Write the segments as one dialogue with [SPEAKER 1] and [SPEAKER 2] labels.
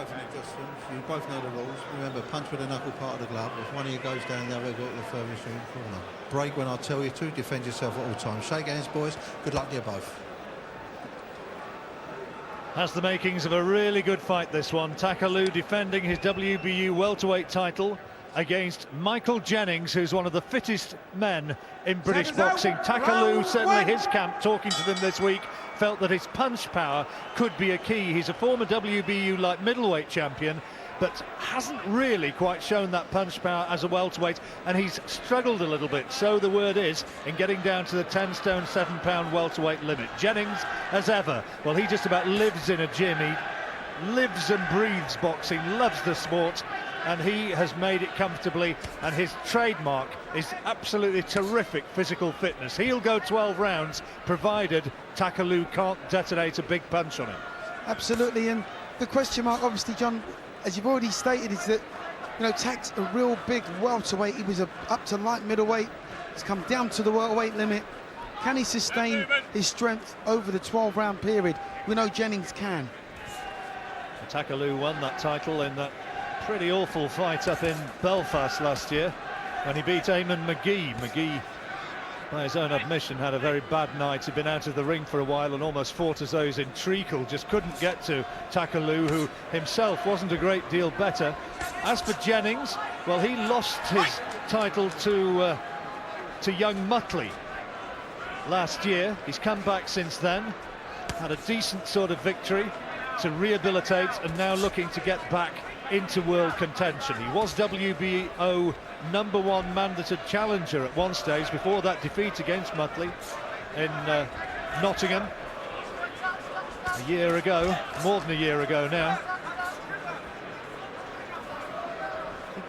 [SPEAKER 1] both in adjustments. You both know the rules. Remember, punch with the knuckle part of the glove. If one of you goes down, the other got the furthest corner. Break when I tell you to. Defend yourself at all times. Shake hands, boys. Good luck to you both.
[SPEAKER 2] Has the makings of a really good fight, this one. Takaloo defending his WBU Welterweight title against Michael Jennings, who's one of the fittest men in British boxing. Takaloo, certainly his camp, talking to them this week, felt that his punch power could be a key. He's a former WBU light middleweight champion, but hasn't really quite shown that punch power as a welterweight, and he's struggled a little bit, so the word is, in getting down to the 10 stone 7 pound welterweight limit. Jennings, as ever, well, he just about lives in a gym. He lives and breathes boxing, loves the sport, and he has made it comfortably, and his trademark is absolutely terrific physical fitness. He'll go 12 rounds, provided Takaloo can't detonate a big punch on him.
[SPEAKER 3] Absolutely, and the question mark, obviously, John, as you've already stated, is that, you know, Tak's a real big welterweight. He was up to light middleweight. He's come down to the welterweight limit. Can he sustain his strength over the 12-round period? We know Jennings can.
[SPEAKER 2] Takaloo won that title in that pretty awful fight up in Belfast last year when he beat Eamon McGee. McGee, by his own admission, had a very bad night. He'd been out of the ring for a while and almost fought as though he was in treacle. Just couldn't get to Takaloo, who himself wasn't a great deal better. As for Jennings, well, he lost his title to young Muttley last year. He's come back since then, had a decent sort of victory to rehabilitate, and now looking to get back into world contention. He was WBO #1 mandated challenger at one stage before that defeat against Muttley in Nottingham a year ago, more than a year ago now.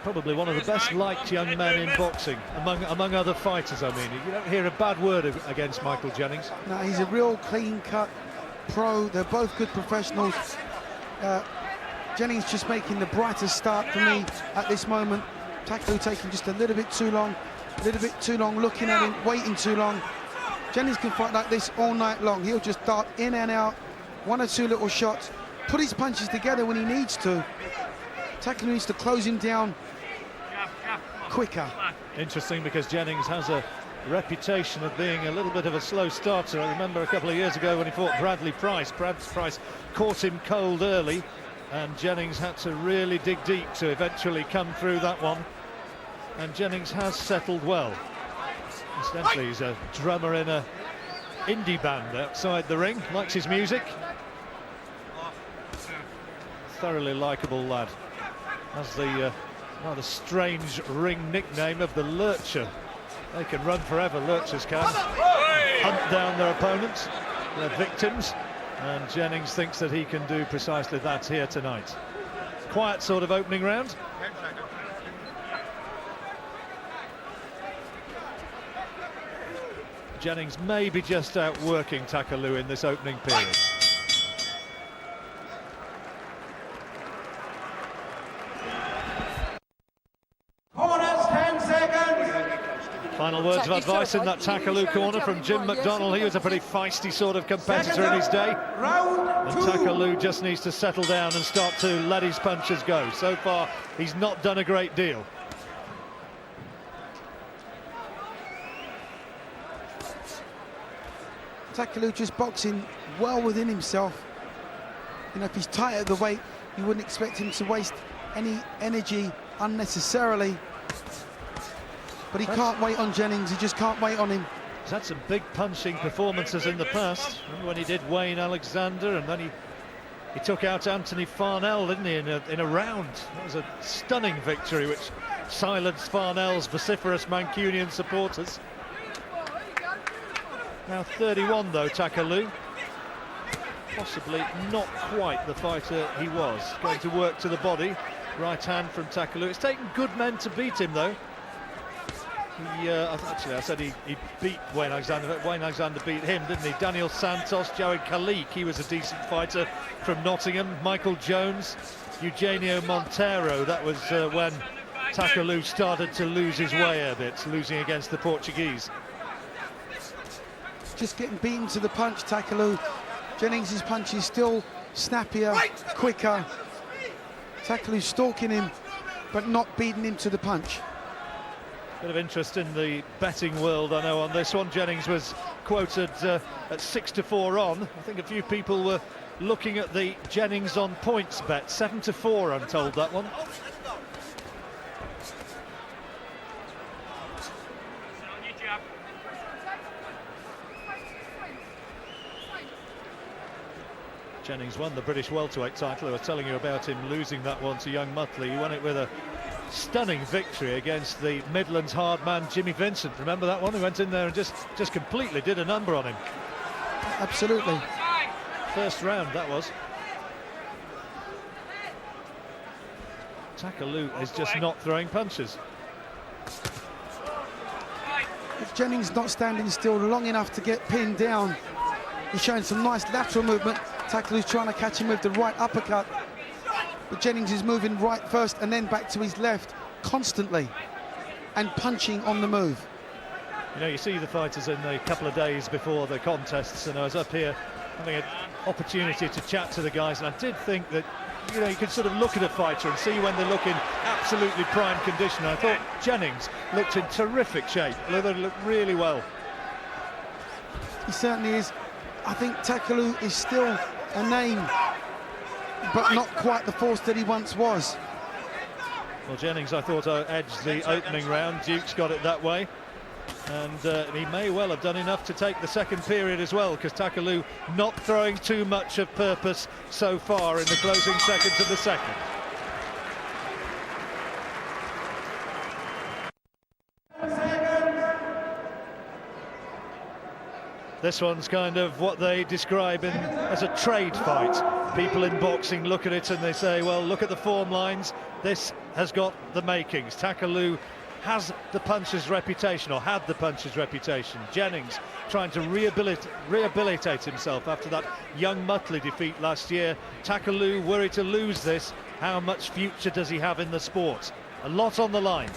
[SPEAKER 2] Probably one of the best liked young men in boxing, among other fighters. I mean, you don't hear a bad word against Michael Jennings.
[SPEAKER 3] No, he's a real clean-cut pro. They're both good professionals. Jennings just making the brightest start for me at this moment. Takaloo taking just a little bit too long, looking at him, waiting too long. Jennings can fight like this all night long. He'll just dart in and out, one or two little shots, put his punches together when he needs to. Takaloo needs to close him down quicker.
[SPEAKER 2] Interesting, because Jennings has a reputation of being a little bit of a slow starter. I remember a couple of years ago when he fought Bradley Price. Price caught him cold early, and Jennings had to really dig deep to eventually come through that one. And Jennings has settled well. Incidentally, he's a drummer in a indie band outside the ring, likes his music. Thoroughly likeable lad. Has the rather strange ring nickname of the Lurcher. They can run forever, Lurchers can. Hunt down their opponents, their victims, and Jennings thinks that he can do precisely that here tonight. Quiet sort of opening round. Jennings may be just outworking Takaloo in this opening period. Final words of advice in that Takaloo corner from Jim McDonnell. He was a pretty feisty sort of competitor in his day. And Takaloo just needs to settle down and start to let his punches go. So far, he's not done a great deal.
[SPEAKER 3] Takaloo just boxing well within himself. You know, if he's tight at the weight, you wouldn't expect him to waste any energy unnecessarily. But he can't wait on Jennings, he just can't wait on him.
[SPEAKER 2] He's had some big punching performances in the past. Remember when he did Wayne Alexander, and then he took out Anthony Farnell, didn't he, in a round. That was a stunning victory which silenced Farnell's vociferous Mancunian supporters. Now 31 though, Takaloo. Possibly not quite the fighter he was. Going to work to the body. Right hand from Takaloo. It's taken good men to beat him though. Actually, I said he beat Wayne Alexander. Wayne Alexander beat him, didn't he? Daniel Santos, Joey Khalik, he was a decent fighter from Nottingham. Michael Jones, Eugenio Monteiro. That was when Takaloo started to lose his way a bit, losing against the Portuguese.
[SPEAKER 3] Just getting beaten to the punch, Takaloo. Jennings' punch is still snappier, quicker. Takaloo stalking him, but not beating him to the punch.
[SPEAKER 2] Bit of interest in the betting world, I know, on this one. Jennings was quoted at 6-4 on. I think a few people were looking at the Jennings on points bet. 7-4, I'm told, that one. Jennings won the British welterweight title. I was telling you about him losing that one to young Mutley. He won it with a stunning victory against the Midlands hard man Jimmy Vincent. Remember that one? He went in there and just completely did a number on him.
[SPEAKER 3] Absolutely.
[SPEAKER 2] First round, that was. Takaloo is just not throwing punches.
[SPEAKER 3] If Jennings not standing still long enough to get pinned down, he's showing some nice lateral movement. Takaloo's trying to catch him with the right uppercut, but Jennings is moving right first and then back to his left constantly and punching on the move.
[SPEAKER 2] You know, you see the fighters in the couple of days before the contests, and I was up here having an opportunity to chat to the guys, and I did think that, you know, you could sort of look at a fighter and see when they look in absolutely prime condition. I thought Jennings looked in terrific shape. They looked really well.
[SPEAKER 3] He certainly is. I think Takaloo is still a name, but not quite the force that he once was.
[SPEAKER 2] Well, Jennings, I thought, edged the opening round. Duke's got it that way, and he may well have done enough to take the second period as well, because Takaloo not throwing too much of purpose so far in the closing seconds of the second. This one's kind of what they describe as a trade fight. People in boxing look at it and they say, well, look at the form lines. This has got the makings. Takaloo has the puncher's reputation, or had the puncher's reputation. Jennings trying to rehabilitate himself after that young Mutley defeat last year. Takaloo worried to lose this. How much future does he have in the sport? A lot on the line.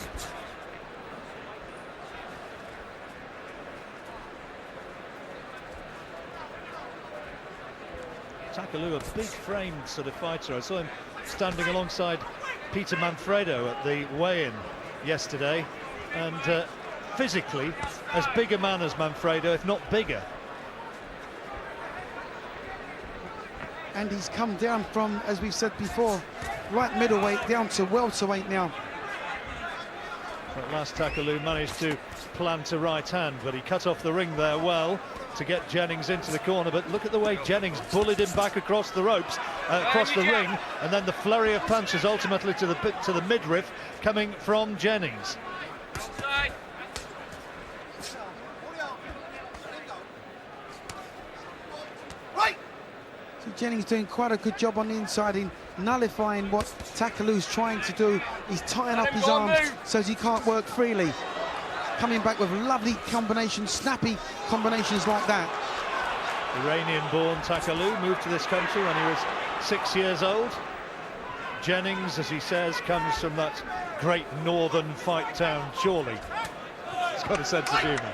[SPEAKER 2] Takaloo, a big-framed sort of fighter. I saw him standing alongside Peter Manfredo at the weigh-in yesterday, and physically as big a man as Manfredo, if not bigger.
[SPEAKER 3] And he's come down from, as we've said before, light middleweight down to welterweight now.
[SPEAKER 2] At last, Takaloo managed to plant a right hand, but he cut off the ring there well to get Jennings into the corner. But look at the way Jennings bullied him back across the ropes, across the ring, and then the flurry of punches ultimately to the midriff coming from Jennings.
[SPEAKER 3] So Jennings doing quite a good job on the inside in nullifying what Takaloo's trying to do. He's tying up his arms so he can't work freely. Coming back with lovely combinations, snappy combinations like that.
[SPEAKER 2] Iranian-born Takaloo moved to this country when he was 6 years old. Jennings, as he says, comes from that great northern fight town, Chorley. He's got a sense of humour.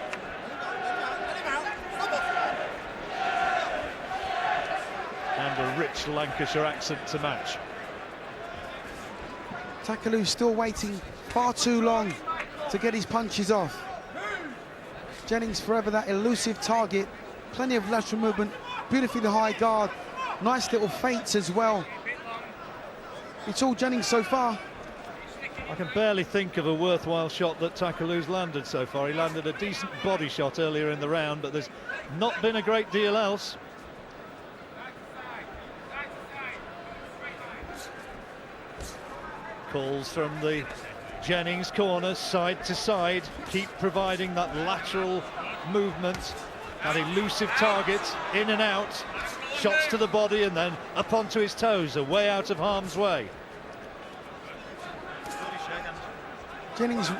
[SPEAKER 2] And a rich Lancashire accent to match.
[SPEAKER 3] Takaloo still waiting far too long to get his punches off. Jennings forever that elusive target. Plenty of lateral movement, beautifully the high guard, nice little feints as well. It's all Jennings so far.
[SPEAKER 2] I can barely think of a worthwhile shot that Takaloo's landed so far. He landed a decent body shot earlier in the round, but there's not been a great deal else. Calls from the Jennings corner, side to side, keep providing that lateral movement, that elusive target, in and out, shots to the body and then up onto his toes, away out of harm's way.
[SPEAKER 3] Jennings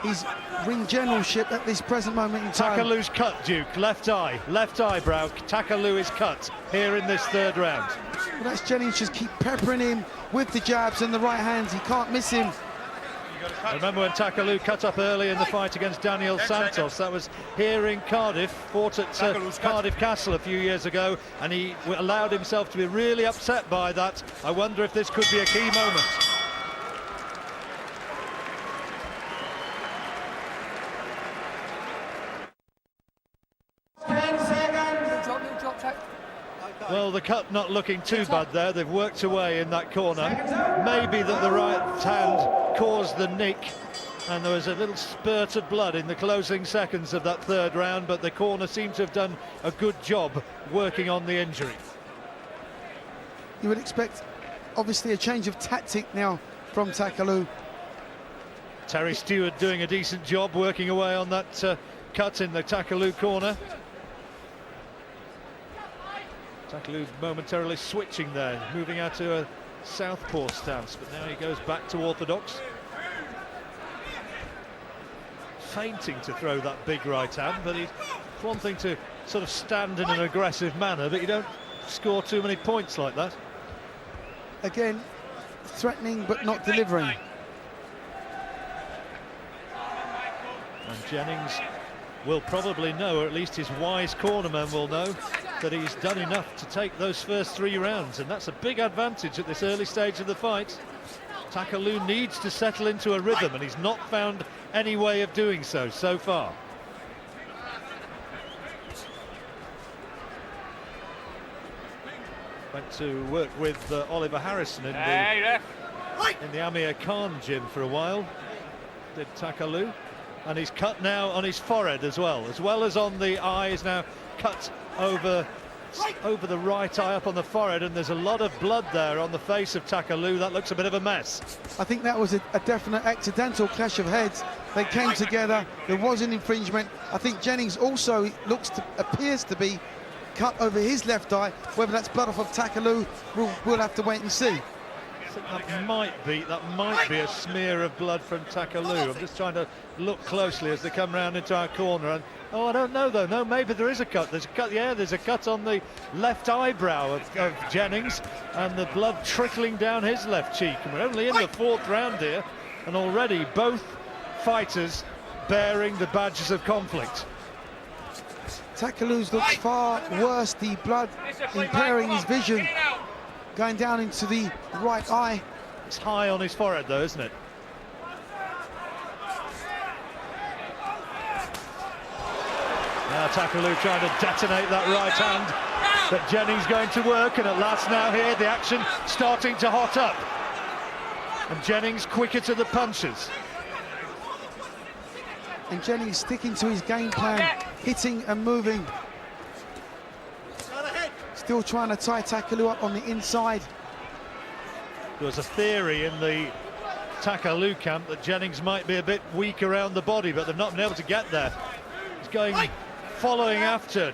[SPEAKER 3] is ring generalship at this present moment in time.
[SPEAKER 2] Takaloo's cut, Duke, left eye, left eyebrow. Takaloo is cut here in this third round.
[SPEAKER 3] Well, that's Jennings just keep peppering him with the jabs and the right hands. He can't miss him.
[SPEAKER 2] I remember when Takaloo cut up early in the fight against Daniel Santos. That was here in Cardiff, fought at Cardiff Castle a few years ago, and he allowed himself to be really upset by that. I wonder if this could be a key moment. Well, the cut not looking too bad there. They've worked away in that corner. Maybe that the right hand caused the nick, and there was a little spurt of blood in the closing seconds of that third round, but the corner seemed to have done a good job working on the injury.
[SPEAKER 3] You would expect, obviously, a change of tactic now from Takaloo.
[SPEAKER 2] Terry Stewart doing a decent job working away on that cut in the Takaloo corner. Takaloo momentarily switching there, moving out to a southpaw stance, but now he goes back to orthodox. Feinting to throw that big right hand, but it's one thing to sort of stand in an aggressive manner, but you don't score too many points like that.
[SPEAKER 3] Again, threatening but not delivering.
[SPEAKER 2] And Jennings will probably know, or at least his wise cornerman will know, that he's done enough to take those first 3 rounds, and that's a big advantage at this early stage of the fight. Takaloo needs to settle into a rhythm, and he's not found any way of doing so far. Went to work with Oliver Harrison in the Amir Khan gym for a while, did Takaloo. And he's cut now on his forehead as well as on the eye. Is now cut over the right eye up on the forehead, and there's a lot of blood there on the face of Takaloo. That looks a bit of a mess.
[SPEAKER 3] I think that was a definite accidental clash of heads. They came together. There was an infringement. I think Jennings also appears to be cut over his left eye. Whether that's blood off of Takaloo, we'll have to wait and see.
[SPEAKER 2] That might be a smear of blood from Takaloo. I'm just trying to look closely as they come round into our corner, and I don't know though. No, maybe there is a cut. There's a cut. Yeah, there's a cut on the left eyebrow of Jennings, and the blood trickling down his left cheek. And we're only in the 4th round here, and already both fighters bearing the badges of conflict.
[SPEAKER 3] Takaloo's looks far worse. The blood impairing his vision, going down into the right eye.
[SPEAKER 2] It's high on his forehead though, isn't it? Now Takaloo trying to detonate that right hand, but Jennings going to work, and at last now here the action starting to hot up, and Jennings quicker to the punches.
[SPEAKER 3] And Jennings sticking to his game plan, hitting and moving. Still trying to tie Takaloo up on the inside.
[SPEAKER 2] There was a theory in the Takaloo camp that Jennings might be a bit weak around the body, but they've not been able to get there. He's following after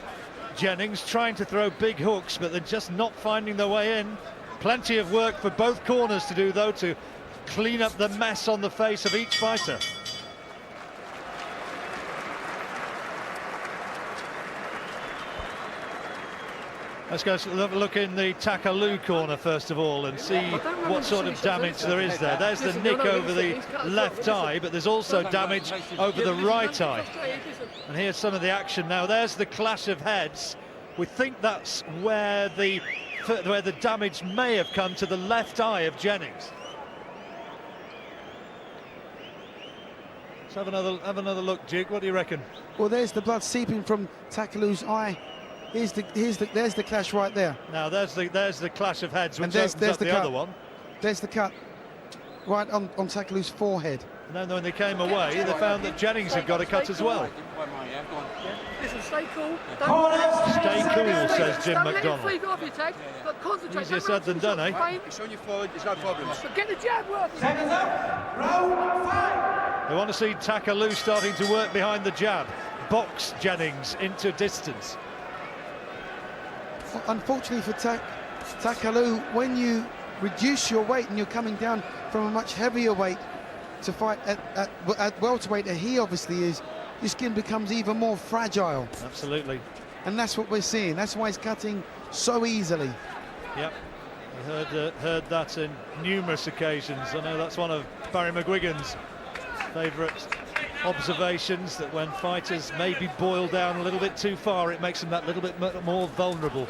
[SPEAKER 2] Jennings, trying to throw big hooks, but they're just not finding their way in. Plenty of work for both corners to do, though, to clean up the mess on the face of each fighter. Let's go have a look in the Takaloo corner first of all and see what sort of damage there is there. There's the nick over the left eye, but there's also damage over the right eye. And here's some of the action now. There's the clash of heads. We think that's where the damage may have come to the left eye of Jennings. Let's have another look, Duke. What do you reckon?
[SPEAKER 3] Well, there's the blood seeping from Takaloo's eye. There's the clash right there.
[SPEAKER 2] Now there's the clash of heads, which
[SPEAKER 3] and there's
[SPEAKER 2] opens up the
[SPEAKER 3] cut.
[SPEAKER 2] other one.
[SPEAKER 3] There's the cut right on Takaloo's forehead.
[SPEAKER 2] And then when they came away, they found that Jennings had got a cut as well.
[SPEAKER 4] Listen, stay cool.
[SPEAKER 2] Stay cool, says Jim McDonald. Easier said than done, eh?
[SPEAKER 5] It's on your forward, there's no problems.
[SPEAKER 4] But get the jab working.
[SPEAKER 5] Seconds up. Round 5.
[SPEAKER 2] They want to see Takaloo starting to work behind the jab. Box Jennings into distance.
[SPEAKER 3] Unfortunately for Takaloo, when you reduce your weight and you're coming down from a much heavier weight to fight at welterweight, that he obviously is, your skin becomes even more fragile.
[SPEAKER 2] Absolutely.
[SPEAKER 3] And that's what we're seeing. That's why he's cutting so easily.
[SPEAKER 2] Yep. I heard that in numerous occasions. I know that's one of Barry McGuigan's favourite observations, that when fighters maybe boil down a little bit too far, it makes them that little bit more vulnerable.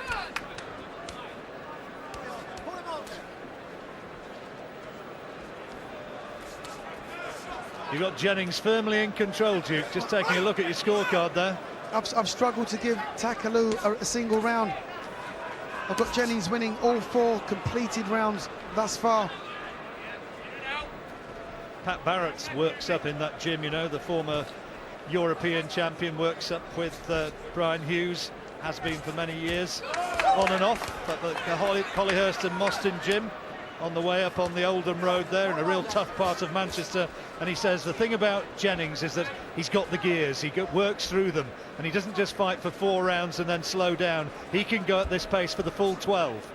[SPEAKER 2] You've got Jennings firmly in control, Duke. Just taking a look at your scorecard there.
[SPEAKER 3] I've struggled to give Takaloo a single round. I've got Jennings winning all 4 completed rounds thus far.
[SPEAKER 2] Pat Barrett works up in that gym, you know, the former European champion, works up with Brian Hughes, has been for many years, on and off, at the Collyhurst and Moston gym, on the way up on the Oldham Road there, in a real tough part of Manchester. And he says the thing about Jennings is that he's got the gears, he works through them, and he doesn't just fight for 4 rounds and then slow down. He can go at this pace for the full 12.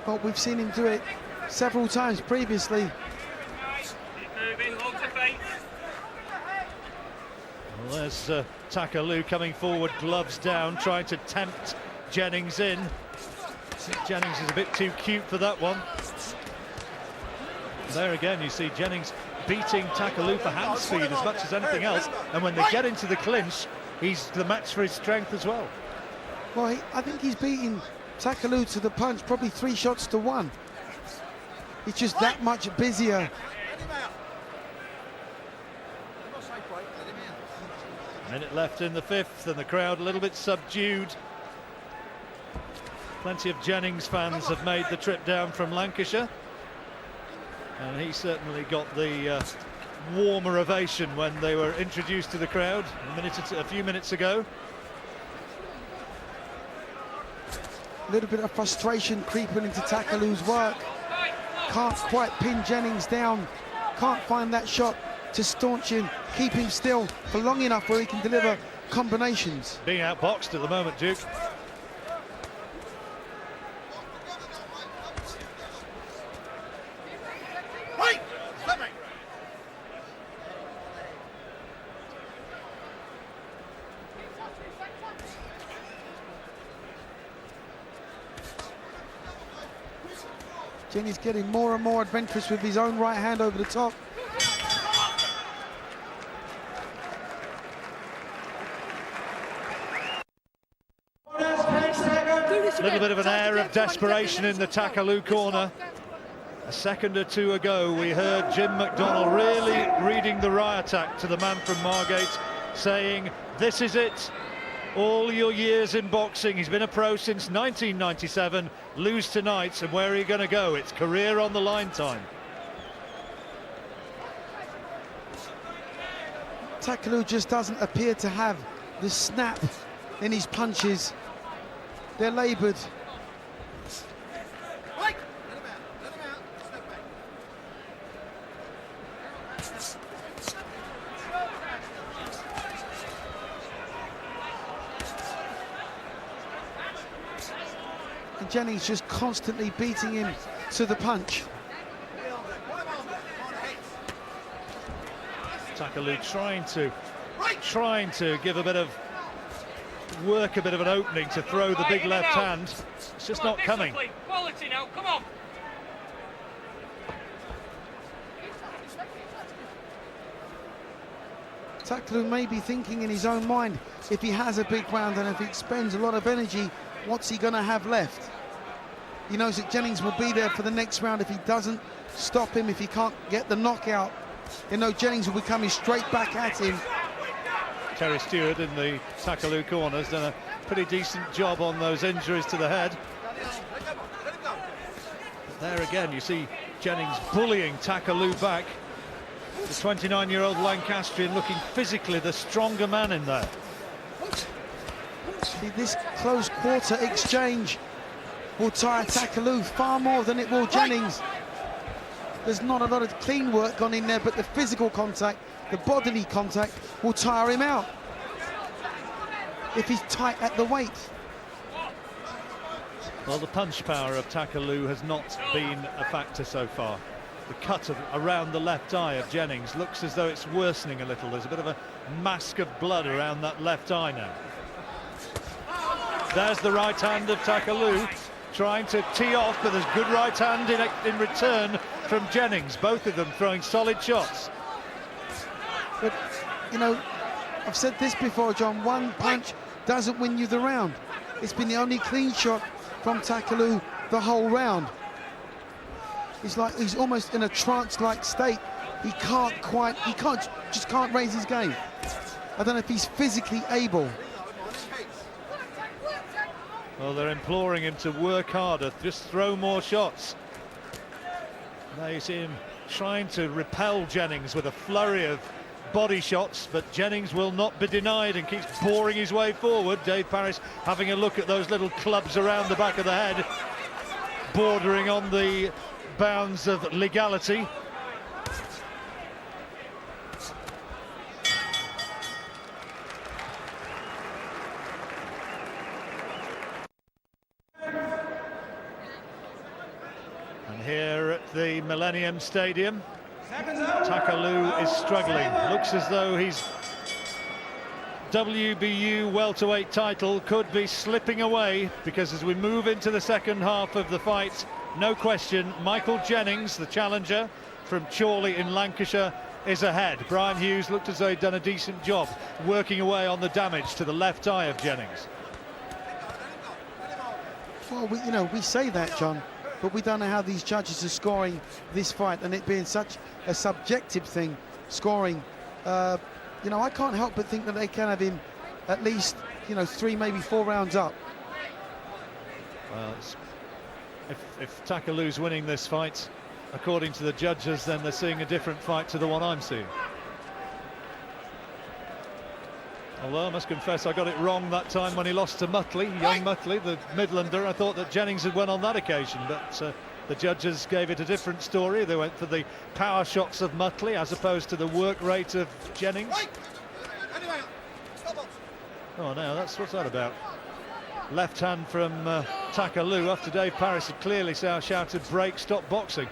[SPEAKER 3] Well, we've seen him do it several times previously.
[SPEAKER 2] Well, there's Takaloo coming forward, gloves down, trying to tempt Jennings in. Jennings is a bit too cute for that one. There again, you see Jennings beating Takaloo for hand speed as much as anything else, and when they get into the clinch, he's the match for his strength as well.
[SPEAKER 3] Well, I think he's beating Takaloo to the punch, probably 3 shots to 1. He's just that much busier.
[SPEAKER 2] Minute left in the 5th, and the crowd a little bit subdued. Plenty of Jennings fans have made the trip down from Lancashire, and he certainly got the warmer ovation when they were introduced to the crowd a few minutes ago.
[SPEAKER 3] A little bit of frustration creeping into Takaloo's work. Can't quite pin Jennings down, can't find that shot to staunch him, keep him still for long enough where he can deliver combinations.
[SPEAKER 2] Being outboxed at the moment, Duke.
[SPEAKER 3] Jennings getting more and more adventurous with his own right hand over the top.
[SPEAKER 2] A little bit of an air of desperation in the Takaloo corner. A second or 2 ago, we heard Jim McDonnell really reading the riot act to the man from Margate, saying, this is it. All your years in boxing, he's been a pro since 1997, lose tonight, and where are you going to go? It's career on the line time.
[SPEAKER 3] Takaloo just doesn't appear to have the snap in his punches. They're laboured. And Jennings just constantly beating him to the punch.
[SPEAKER 2] Takaloo trying to give a bit of work, a bit of an opening to throw the big left hand. It's just not coming.
[SPEAKER 4] Quality now, come on.
[SPEAKER 3] Takaloo may be thinking in his own mind, if he has a big round and if he expends a lot of energy, what's he going to have left? He knows that Jennings will be there for the next round if he doesn't stop him, if he can't get the knockout. You know, Jennings will be coming straight back at him.
[SPEAKER 2] Terry Stewart in the Takaloo corner has done a pretty decent job on those injuries to the head. But there again, you see Jennings bullying Takaloo back. The 29-year-old Lancastrian looking physically the stronger man in there.
[SPEAKER 3] See, this close quarter exchange will tire Takaloo far more than it will Jennings. There's not a lot of clean work gone in there, but the physical contact, the bodily contact will tire him out if he's tight at the weight.
[SPEAKER 2] Well, the punch power of Takaloo has not been a factor so far. The cut around the left eye of Jennings looks as though it's worsening a little. There's a bit of a mask of blood around that left eye now. There's the right hand of Takaloo, trying to tee off, but there's good right hand in return from Jennings. Both of them throwing solid shots.
[SPEAKER 3] But, you know, I've said this before, John, one punch doesn't win you the round. It's been the only clean shot from Takaloo the whole round. It's like he's almost in a trance-like state. He just can't raise his game. I don't know if he's physically able.
[SPEAKER 2] Well, they're imploring him to work harder, just throw more shots. Now you see him trying to repel Jennings with a flurry of body shots, but Jennings will not be denied and keeps boring his way forward. Dave Parris having a look at those little clubs around the back of the head, bordering on the bounds of legality. And here at the Millennium Stadium, Takaloo is struggling. Looks as though his WBU Welterweight title could be slipping away, because as we move into the second half of the fight, no question, Michael Jennings, the challenger from Chorley in Lancashire, is ahead. Brian Hughes looked as though he'd done a decent job working away on the damage to the left eye of Jennings.
[SPEAKER 3] Well, we say that, John, but we don't know how these judges are scoring this fight, and it being such a subjective thing, scoring. I can't help but think that they can have him at least, 3, maybe 4 rounds up.
[SPEAKER 2] Well, if Takaloo's winning this fight, according to the judges, then they're seeing a different fight to the one I'm seeing. Although I must confess I got it wrong that time when he lost to Mutley, young Mutley, the Midlander. I thought that Jennings had won on that occasion, but the judges gave it a different story. They went for the power shots of Mutley as opposed to the work rate of Jennings. Oh, now what's that about? Left hand from Takaloo after Dave Parris had clearly shouted break, stop boxing.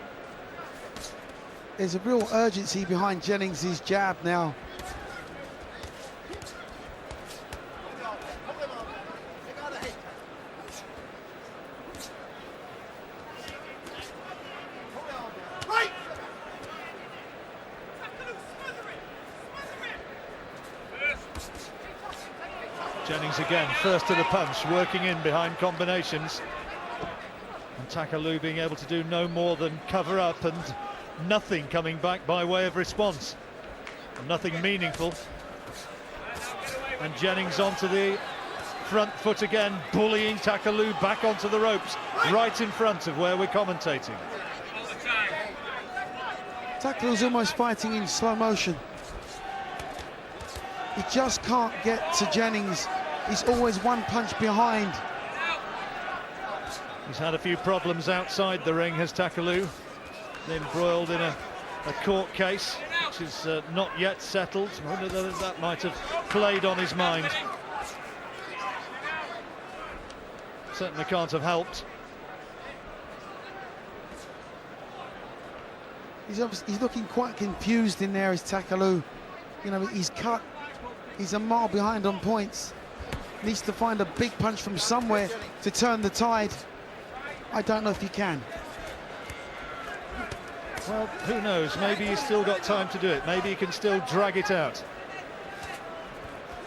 [SPEAKER 3] There's a real urgency behind Jennings' jab now.
[SPEAKER 2] Jennings again, first to the punch, working in behind combinations. And Takaloo being able to do no more than cover up, and nothing coming back by way of response. And nothing meaningful. And Jennings onto the front foot again, bullying Takaloo back onto the ropes, right in front of where we're commentating.
[SPEAKER 3] Takaloo's almost fighting in slow motion. He just can't get to Jennings. He's always one punch behind.
[SPEAKER 2] He's had a few problems outside the ring, has Takaloo. Embroiled in a court case, which is not yet settled. I wonder whether that might have played on his mind. Certainly can't have helped.
[SPEAKER 3] He's looking quite confused in there, is Takaloo. He's cut. He's a mile behind on points. Needs to find a big punch from somewhere to turn the tide. I don't know if he can.
[SPEAKER 2] Well, who knows? Maybe he's still got time to do it. Maybe he can still drag it out.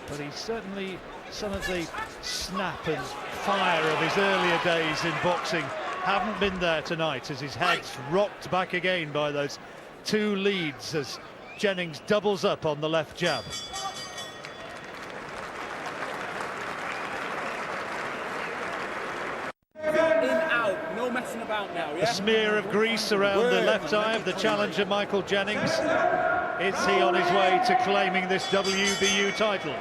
[SPEAKER 2] But he's certainly, some of the snap and fire of his earlier days in boxing haven't been there tonight, as his head's rocked back again by those 2 leads as Jennings doubles up on the left jab.
[SPEAKER 4] No messing about now, yeah?
[SPEAKER 2] A smear of grease around the left eye of the challenger, Michael Jennings. Is he on his way to claiming this WBU title?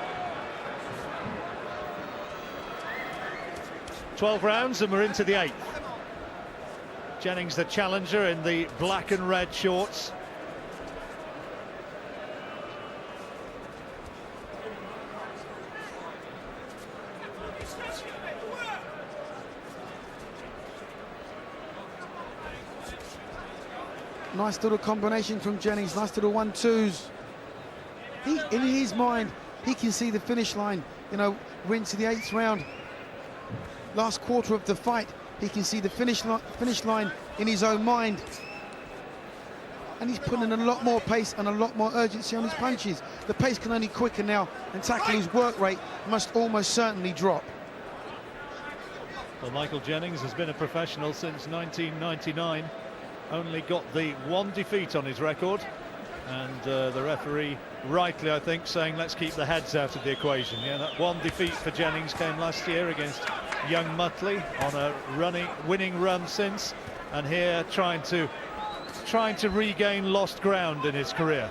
[SPEAKER 2] 12 rounds and we're into the 8th. Jennings the challenger in the black and red shorts.
[SPEAKER 3] Nice little combination from Jennings, nice little 1-2s. In his mind, he can see the finish line. We're into the 8th round. Last quarter of the fight, he can see the finish line in his own mind. And he's putting in a lot more pace and a lot more urgency on his punches. The pace can only quicken now, and Takaloo's work rate must almost certainly drop.
[SPEAKER 2] Well, Michael Jennings has been a professional since 1999. Only got the 1 defeat on his record, and the referee rightly, I think, saying let's keep the heads out of the equation. Yeah, that 1 defeat for Jennings came last year against young Muttley on a winning run since, and here trying to regain lost ground in his career.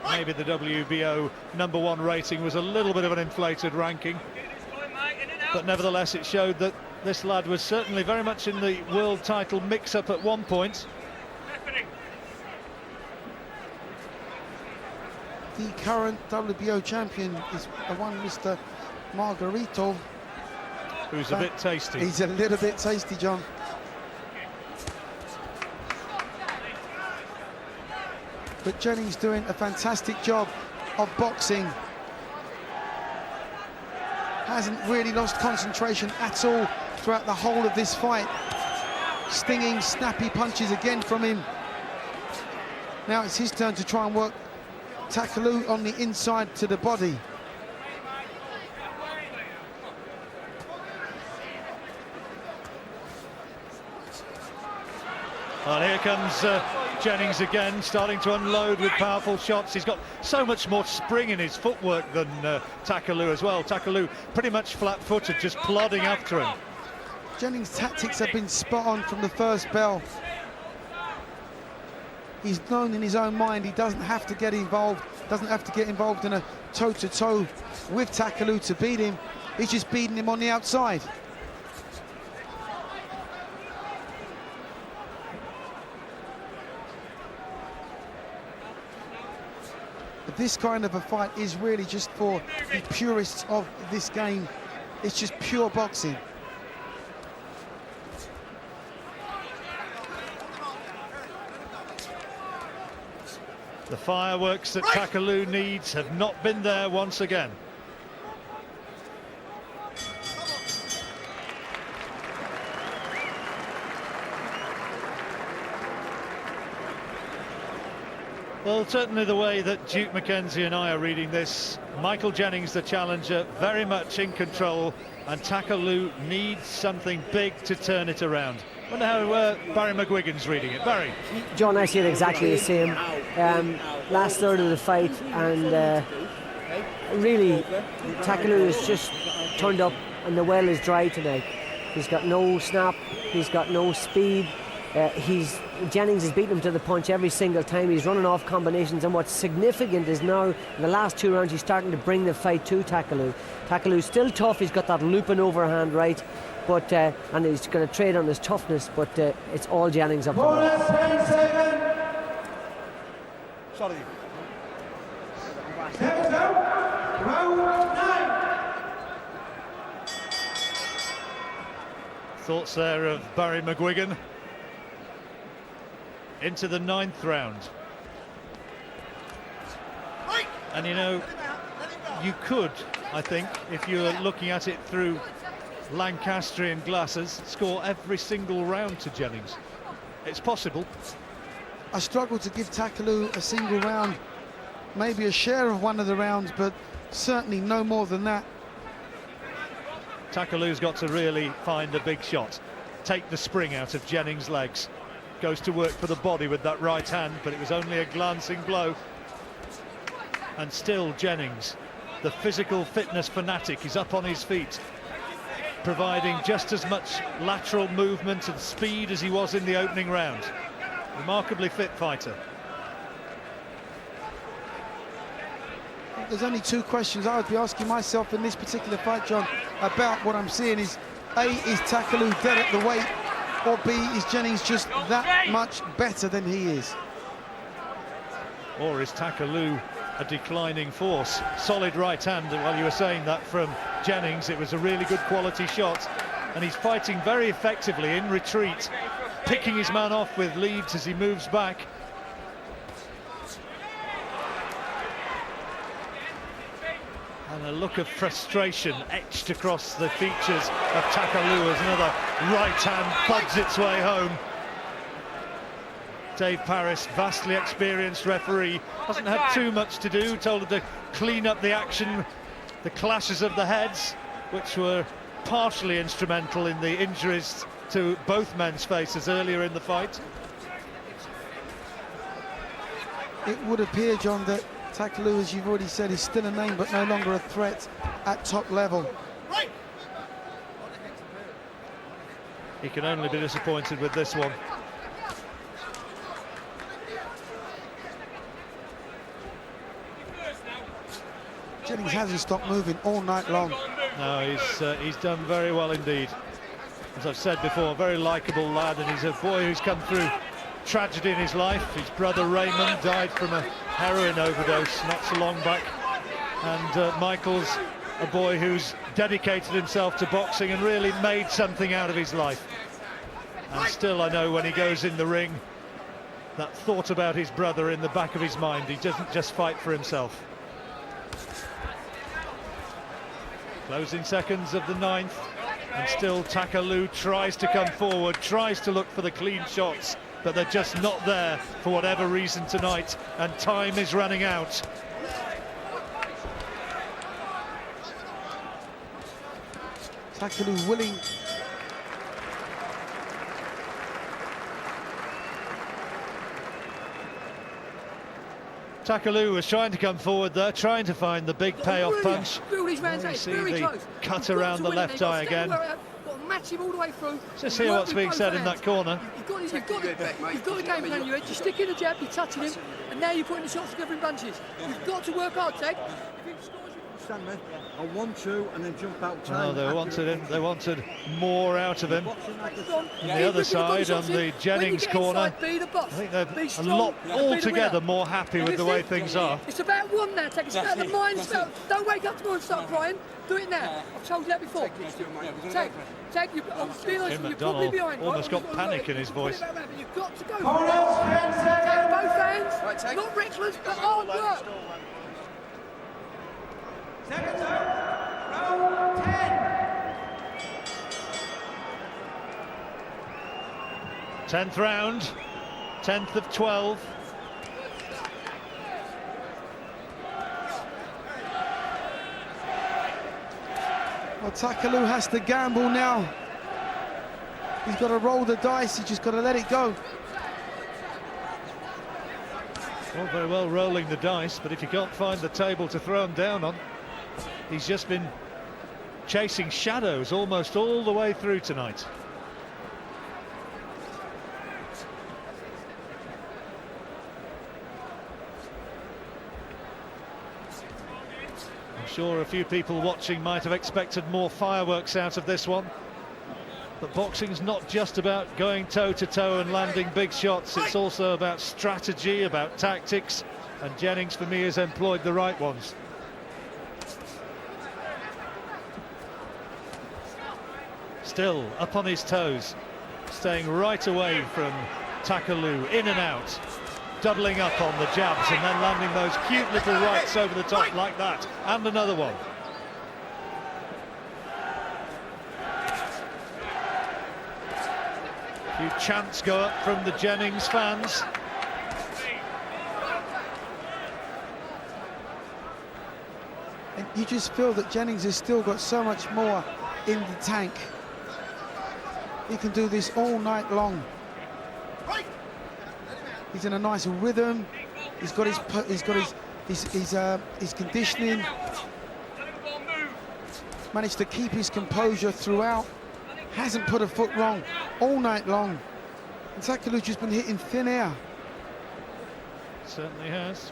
[SPEAKER 2] Maybe the WBO #1 rating was a little bit of an inflated ranking, but nevertheless it showed that this lad was certainly very much in the world title mix-up at one point.
[SPEAKER 3] The current WBO champion is one Mr. Margarito,
[SPEAKER 2] who's a bit tasty.
[SPEAKER 3] He's a little bit tasty, John. But Jennings doing a fantastic job of boxing. Hasn't really lost concentration at all throughout the whole of this fight. Stinging, snappy punches again from him. Now it's his turn to try and work Takaloo on the inside to the body.
[SPEAKER 2] And here comes Jennings again, starting to unload with powerful shots. He's got so much more spring in his footwork than Takaloo as well. Takaloo pretty much flat-footed, just plodding after him.
[SPEAKER 3] Jennings' tactics have been spot on from the first bell. He's known in his own mind he doesn't have to get involved, in a toe-to-toe with Takaloo to beat him. He's just beating him on the outside. But this kind of a fight is really just for the purists of this game. It's just pure boxing.
[SPEAKER 2] The fireworks that Takaloo needs have not been there once again. Well, certainly the way that Duke Mackenzie and I are reading this, Michael Jennings, the challenger, very much in control, and Takaloo needs something big to turn it around. I wonder how Barry McGuigan's reading it. Barry?
[SPEAKER 6] John, I see it exactly the same. Last third of the fight, and really, Takaloo has just turned up and the well is dry tonight. He's got no snap, he's got no speed. Jennings has beaten him to the punch every single time. He's running off combinations, and what's significant is now in the last 2 rounds he's starting to bring the fight to Takaloo. Takaloo's still tough, he's got that looping overhand right, but and he's going to trade on his toughness, but it's all Jennings up there.
[SPEAKER 5] Sorry.
[SPEAKER 2] Thoughts there of Barry McGuigan. Into the 9th round. And you know, you could, I think, if you were looking at it through Lancastrian glasses, score every single round to Jennings. It's possible.
[SPEAKER 3] I struggle to give Takaloo a single round, maybe a share of one of the rounds, but certainly no more than that.
[SPEAKER 2] Takaloo's got to really find the big shot, take the spring out of Jennings' legs. Goes to work for the body with that right hand, but it was only a glancing blow. And still Jennings, the physical fitness fanatic, is up on his feet, providing just as much lateral movement and speed as he was in the opening round. Remarkably fit fighter.
[SPEAKER 3] There's only 2 questions I would be asking myself in this particular fight, John, about what I'm seeing is, A, is Takaloo dead at the weight, or B, is Jennings just that much better than he is?
[SPEAKER 2] Or is Takaloo a declining force? Solid right hand, while you were saying that from Jennings, it was a really good quality shot, and he's fighting very effectively in retreat, picking his man off with leads as he moves back. And a look of frustration etched across the features of Takaloo as another right hand buds its way home. Dave Parris, vastly experienced referee, hasn't had too much to do, told him to clean up the action, the clashes of the heads, which were partially instrumental in the injuries to both men's faces earlier in the fight.
[SPEAKER 3] It would appear, John, that Takaloo, as you've already said, is still a name but no longer a threat at top level.
[SPEAKER 2] he can only be disappointed with this one.
[SPEAKER 3] Jennings hasn't stopped moving all night long.
[SPEAKER 2] No, he's done very well indeed. As I've said before, a very likeable lad, and he's a boy who's come through tragedy in his life. His brother Raymond died from a heroin overdose not so long back, and Michael's a boy who's dedicated himself to boxing and really made something out of his life. And still, I know when he goes in the ring, that thought about his brother in the back of his mind. He doesn't just fight for himself. Closing seconds of the 9th, and still Takaloo tries to come forward, tries to look for the clean shots, but they're just not there for whatever reason tonight, and time is running out.
[SPEAKER 3] Takaloo willing.
[SPEAKER 2] Takaloo was trying to come forward there, trying to find the big payoff punch.
[SPEAKER 7] You
[SPEAKER 2] see the cut around the left eye again.
[SPEAKER 7] Match him all the way through.
[SPEAKER 2] Just hear what's being said in that corner.
[SPEAKER 7] You've got the game plan, you You're sticking the jab, you're touching him, and now you're putting the shots together in bunches. You've got to work hard, Teg.
[SPEAKER 5] Stand there. A 1-2 and then jump out.
[SPEAKER 2] Oh, they wanted more out of him. On the other side, on the Jennings corner, I think they're a lot altogether more happy with the way things are.
[SPEAKER 7] It's about one now, Teg. It's about the mind. Don't wake up tomorrow and start crying. Do it now. I've told you that before. Teg, I'm being honest, you're probably behind.
[SPEAKER 2] Almost got panic in his voice.
[SPEAKER 7] You've got to go. Take both hands. Not reckless, but hard work.
[SPEAKER 8] Seconds out. Round 10.
[SPEAKER 2] 10th round, 10th of 12.
[SPEAKER 3] Well, Takaloo has to gamble now. He's got to roll the dice, he's just got to let it go.
[SPEAKER 2] Well, very well rolling the dice, but if you can't find the table to throw him down on, he's just been chasing shadows almost all the way through tonight. I'm sure a few people watching might have expected more fireworks out of this one. But boxing's not just about going toe-to-toe and landing big shots. It's also about strategy, about tactics, and Jennings, for me, has employed the right ones. Still up on his toes, staying right away from Takaloo, in and out, doubling up on the jabs and then landing those cute little rights over the top like that, and another one. A few chants go up from the Jennings fans.
[SPEAKER 3] And you just feel that Jennings has still got so much more in the tank. He can do this all night long. He's in a nice rhythm. He's got his conditioning. Managed to keep his composure throughout. Hasn't put a foot wrong all night long. And Takaloo's just been hitting thin air.
[SPEAKER 2] Certainly has.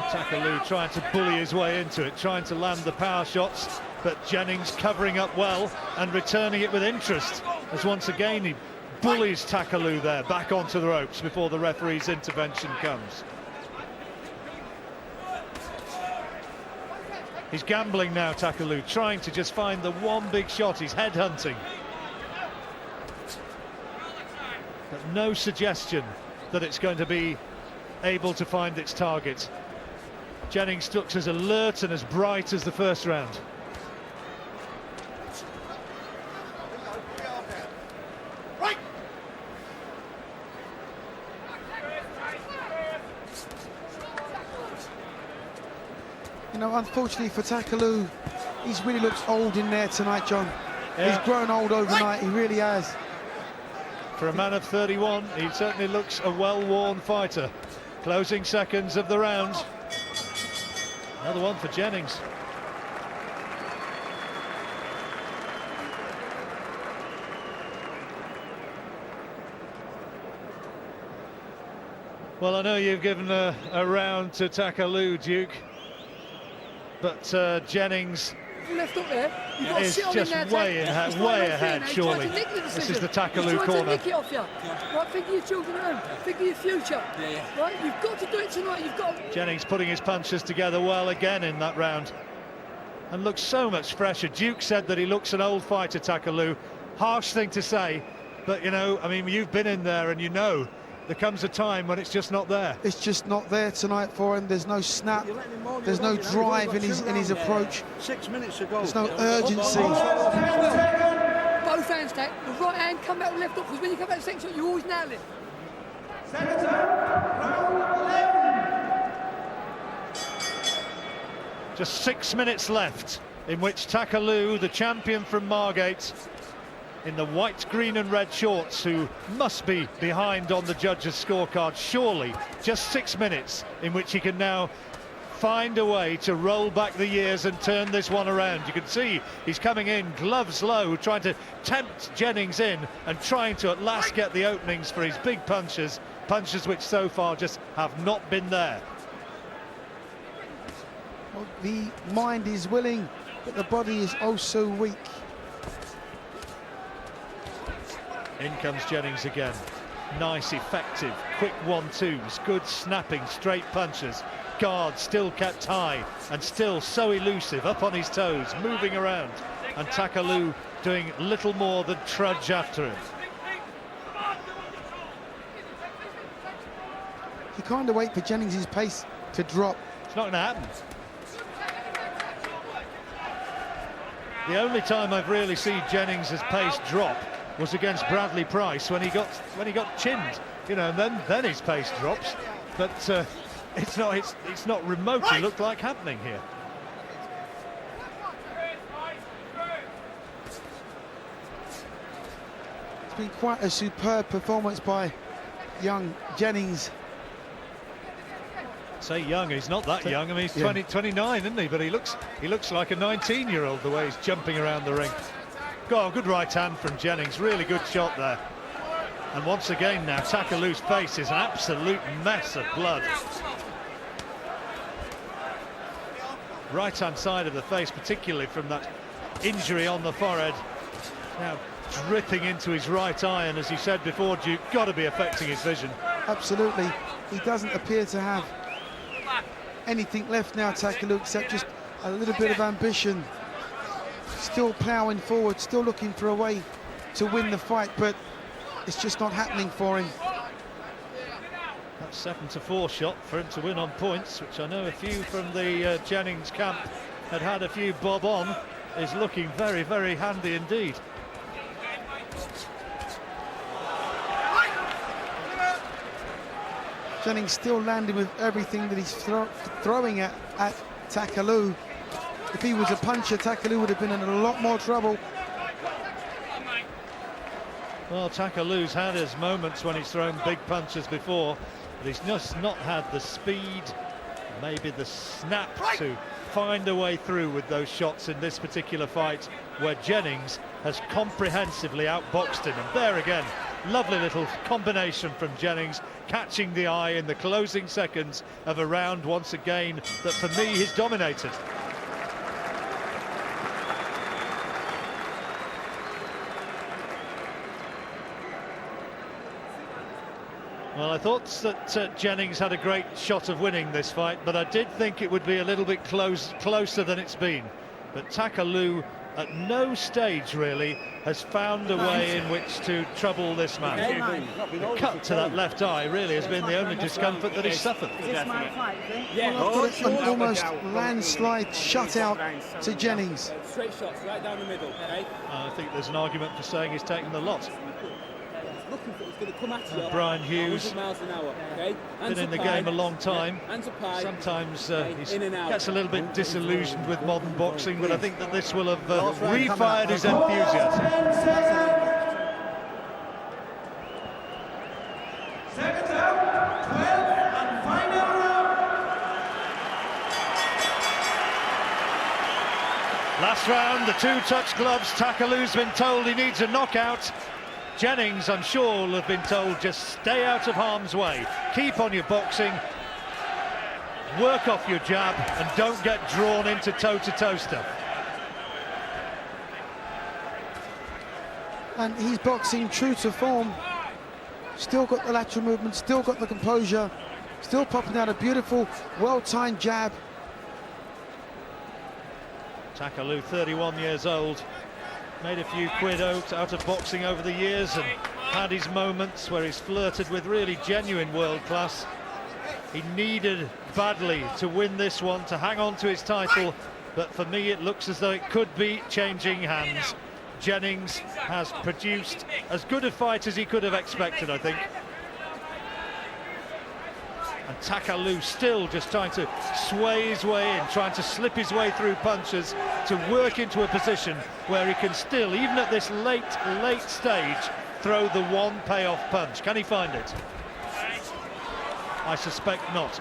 [SPEAKER 2] Takaloo trying to bully his way into it, trying to land the power shots, but Jennings covering up well and returning it with interest, as once again he bullies Takaloo there back onto the ropes before the referee's intervention comes. He's gambling now, Takaloo, trying to just find the one big shot. He's headhunting, but no suggestion that it's going to be able to find its target. Jennings looks as alert and as bright as the first round.
[SPEAKER 3] You know, unfortunately for Takaloo, he's really looks old in there tonight, John. Yeah. He's grown old overnight, he really has.
[SPEAKER 2] For a man of 31, he certainly looks a well-worn fighter. Closing seconds of the round. Another one for Jennings. Well, I know you've given a round to Takaloo, Duke, but Jennings
[SPEAKER 7] left up there. You've got to
[SPEAKER 2] is
[SPEAKER 7] sit on
[SPEAKER 2] just
[SPEAKER 7] in there,
[SPEAKER 2] way ahead, surely. This is the Takaloo corner.
[SPEAKER 7] He's trying to nick it off you. Right, think of your children at home. Think of your future. Right, you've got to do it tonight. You've got to...
[SPEAKER 2] Jennings putting his punches together well again in that round, and looks so much fresher. Duke said that he looks an old fighter, Takaloo. Harsh thing to say, but you know, I mean, you've been in there and you know there comes a time when it's just not there.
[SPEAKER 3] It's just not there tonight for him. There's no snap. There's no drive in his approach.
[SPEAKER 5] 6 minutes ago.
[SPEAKER 3] There's no urgency.
[SPEAKER 7] Both hands, Tack. The right hand, come back with left up, because when you come back to the second shot, you always nail it.
[SPEAKER 8] Seconds out. Round 11.
[SPEAKER 2] Just 6 minutes left, in which Takaloo, the champion from Margate, in the white, green and red shorts, who must be behind on the judges' scorecard, surely just 6 minutes in which he can now find a way to roll back the years and turn this one around. You can see he's coming in gloves low, trying to tempt Jennings in and trying to at last get the openings for his big punches which so far just have not been there.
[SPEAKER 3] Well, the mind is willing, but the body is oh so weak.
[SPEAKER 2] In comes Jennings again. Nice, effective, quick 1-2s, good snapping, straight punches. Guard still kept high and still so elusive, up on his toes, moving around. And Takaloo doing little more than trudge after him.
[SPEAKER 3] You kind of wait for Jennings' pace to drop.
[SPEAKER 2] It's not going to happen. The only time I've really seen Jennings' pace drop was against Bradley Price when he got chinned, you know, and then his pace drops. But it's not remotely looked like happening here.
[SPEAKER 3] It's been quite a superb performance by young Jennings.
[SPEAKER 2] Say young, he's not that young. I mean, he's 29, isn't he? But he looks like a 19-year-old the way he's jumping around the ring. Good right hand from Jennings, really good shot there. And once again now, Takaloo's face is an absolute mess of blood. Right hand side of the face, particularly from that injury on the forehead, now dripping into his right eye, and as you said before, Duke, got to be affecting his vision.
[SPEAKER 3] Absolutely. He doesn't appear to have anything left now, Takaloo, except just a little bit of ambition. Still ploughing forward, still looking for a way to win the fight, but it's just not happening for him.
[SPEAKER 2] That 7-4 shot for him to win on points, which I know a few from the Jennings camp had a few bob on, is looking very, very handy indeed.
[SPEAKER 3] Jennings still landing with everything that he's throwing at Takaloo. If he was a puncher, Takaloo would have been in a lot more trouble.
[SPEAKER 2] Well, Takaloo's had his moments when he's thrown big punches before, but he's just not had the speed, maybe the snap to find a way through with those shots in this particular fight, where Jennings has comprehensively outboxed him. And there again, lovely little combination from Jennings, catching the eye in the closing seconds of a round once again that for me he's dominated. Well, I thought that Jennings had a great shot of winning this fight, but I did think it would be a little bit closer than it's been. But Takaloo at no stage really has found a way in which to trouble this man. The cut to that left eye really has been the only discomfort that he's suffered.
[SPEAKER 3] Well, an almost landslide shutout to Jennings.
[SPEAKER 4] Straight shots right down the middle, okay?
[SPEAKER 2] I think there's an argument for saying he's taken the lot.
[SPEAKER 4] Looking for it's going to come at you.
[SPEAKER 2] Brian Hughes,
[SPEAKER 4] 100 miles an hour, okay?
[SPEAKER 2] been in the game a long time. Sometimes he gets a little bit disillusioned with modern boxing, but I think that this will have refired his enthusiasm.
[SPEAKER 8] Seconds out, 12 and final round.
[SPEAKER 2] last round, the two-touch gloves. Takaloo's been told he needs a knockout. Jennings, I'm sure, will have been told just stay out of harm's way. Keep on your boxing. Work off your jab and don't get drawn into toe-to-toe stuff.
[SPEAKER 3] And he's boxing true to form. Still got the lateral movement, still got the composure, still popping out a beautiful, well-timed jab.
[SPEAKER 2] Takaloo, 31 years old, made a few quid out of boxing over the years and had his moments where he's flirted with really genuine world class. He needed badly to win this one, to hang on to his title, but for me it looks as though it could be changing hands. Jennings has produced as good a fight as he could have expected, I think. And Takaloo still just trying to sway his way in, trying to slip his way through punches to work into a position where he can still, even at this late stage, throw the one payoff punch. Can he find it? I suspect not.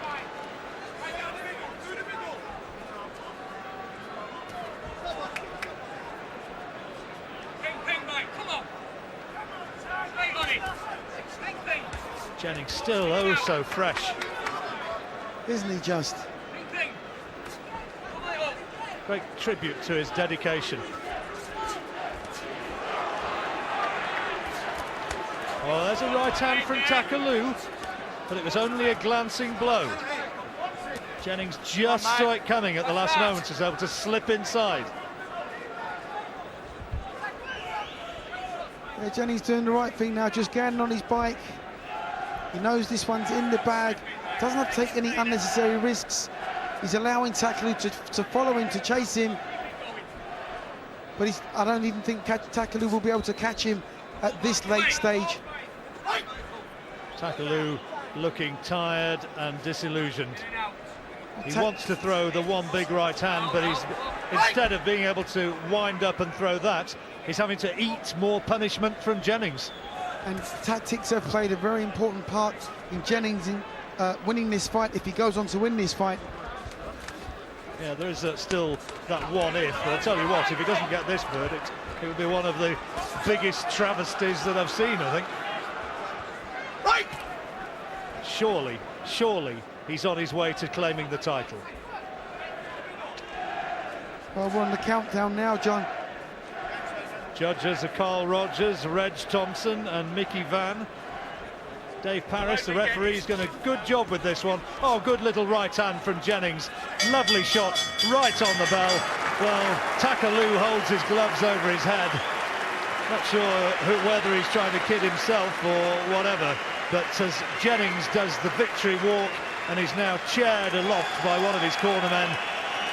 [SPEAKER 2] Jennings still oh so fresh.
[SPEAKER 3] Isn't he just?
[SPEAKER 2] Great tribute to his dedication. Oh, there's a right hand from Takaloo, but it was only a glancing blow. Jennings just saw it coming at the last moment, was able to slip inside.
[SPEAKER 3] Yeah, Jennings doing the right thing now, just getting on his bike. He knows this one's in the bag, doesn't have to take any unnecessary risks. He's allowing Takaloo to follow him, to chase him. But I don't even think Takaloo will be able to catch him at this late stage.
[SPEAKER 2] Takaloo looking tired and disillusioned. He wants to throw the one big right hand, but he's, instead of being able to wind up and throw that, he's having to eat more punishment from Jennings.
[SPEAKER 3] And tactics have played a very important part in Jennings in winning this fight, if he goes on to win this fight.
[SPEAKER 2] Yeah, there is still that one if, but I'll tell you what, if he doesn't get this verdict, it would be one of the biggest travesties that I've seen, I think. Right! Surely he's on his way to claiming the title.
[SPEAKER 3] Well, we're on the countdown now, John.
[SPEAKER 2] Judges are Carl Rogers, Reg Thompson and Mickey Van. Dave Parris, the referee's done a good job with this one. Oh, good little right hand from Jennings. Lovely shot, right on the bell. Well, Takaloo holds his gloves over his head. Not sure whether he's trying to kid himself or whatever, but as Jennings does the victory walk and he's now chaired aloft by one of his cornermen,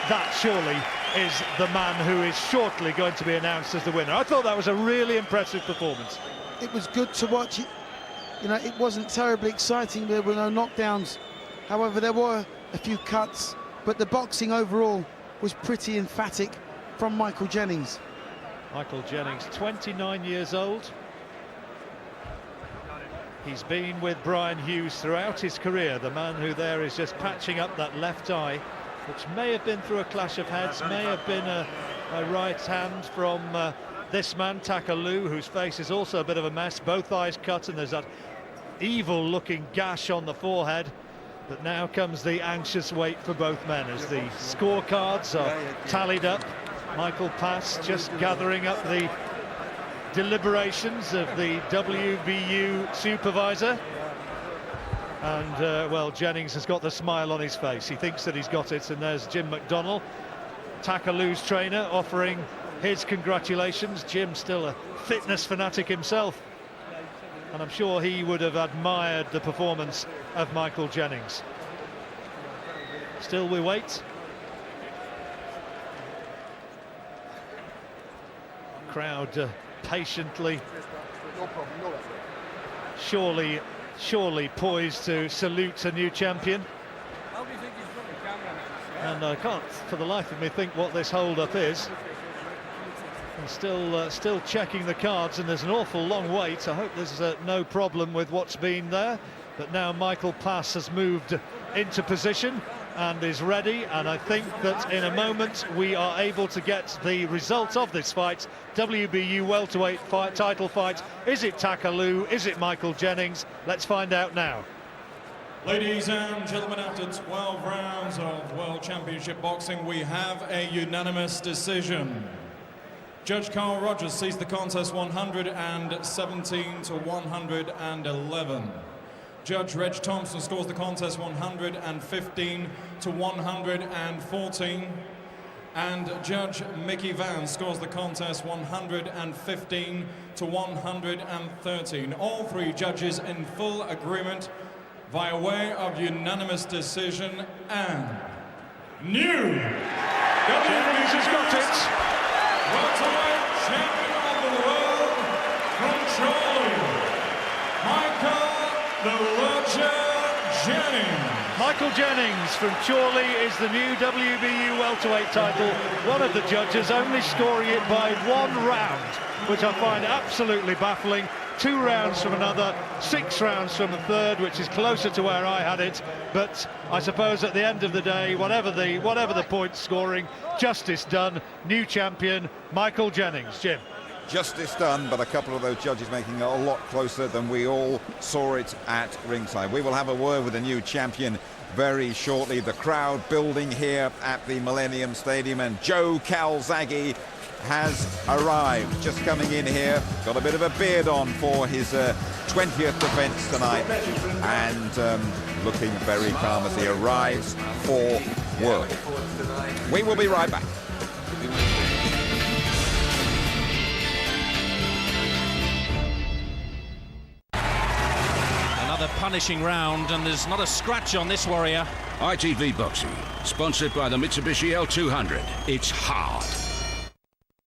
[SPEAKER 2] that surely is the man who is shortly going to be announced as the winner. I thought that was a really impressive performance.
[SPEAKER 3] It was good to watch it. You know, it wasn't terribly exciting. There were no knockdowns. However, there were a few cuts, but the boxing overall was pretty emphatic from Michael Jennings.
[SPEAKER 2] Michael Jennings, 29 years old. He's been with Brian Hughes throughout his career, the man who there is just patching up that left eye, which may have been through a clash of heads, may have been a right hand from this man, Takaloo, whose face is also a bit of a mess, both eyes cut, and there's that evil-looking gash on the forehead. But now comes the anxious wait for both men as the scorecards are tallied up. Michael Pass just gathering up the deliberations of the WBU supervisor. And, well, Jennings has got the smile on his face. He thinks that he's got it, and there's Jim McDonnell, Takaloo's trainer, offering his congratulations. Jim still a fitness fanatic himself, and I'm sure he would have admired the performance of Michael Jennings. Still we wait. Crowd patiently, surely poised to salute a new champion. And I can't for the life of me think what this hold-up is. And still checking the cards, and there's an awful long wait. I hope there's no problem with what's been there. But now Michael Pass has moved into position. and is ready, and I think that in a moment we are able to get the results of this fight. WBU welterweight title fight. Is it Takaloo? Is it Michael Jennings? Let's find out now.
[SPEAKER 9] Ladies and gentlemen, after 12 rounds of World Championship boxing, we have a unanimous decision. Judge Carl Rogers sees the contest 117 to 111. Judge Reg Thompson scores the contest 115 to 114. And Judge Mickey Van scores the contest 115 to 113. All three judges in full agreement via way of unanimous decision, and new
[SPEAKER 2] Jennings has got it.
[SPEAKER 9] welterweight champion of the world from Chorley, Michael the Lurcher Jennings.
[SPEAKER 2] Michael Jennings from Chorley is the new WBU welterweight title. One of the judges only scoring it by 1 round, which I find absolutely baffling. 2 rounds from another, 6 rounds from a third, which is closer to where I had it. But I suppose at the end of the day, whatever the point scoring, justice done. New champion, Michael Jennings. Jim.
[SPEAKER 10] Justice done, but a couple of those judges making it a lot closer than we all saw it at ringside. We will have a word with the new champion very shortly. The crowd building here at the Millennium Stadium, and Joe Calzaghe has arrived, just coming in here, got a bit of a beard on for his 20th defence tonight, and looking very calm as he arrives for work. We will be right back.
[SPEAKER 11] Another punishing round, and there's not a scratch on this warrior.
[SPEAKER 12] ITV Boxing, sponsored by the Mitsubishi L200. It's hard.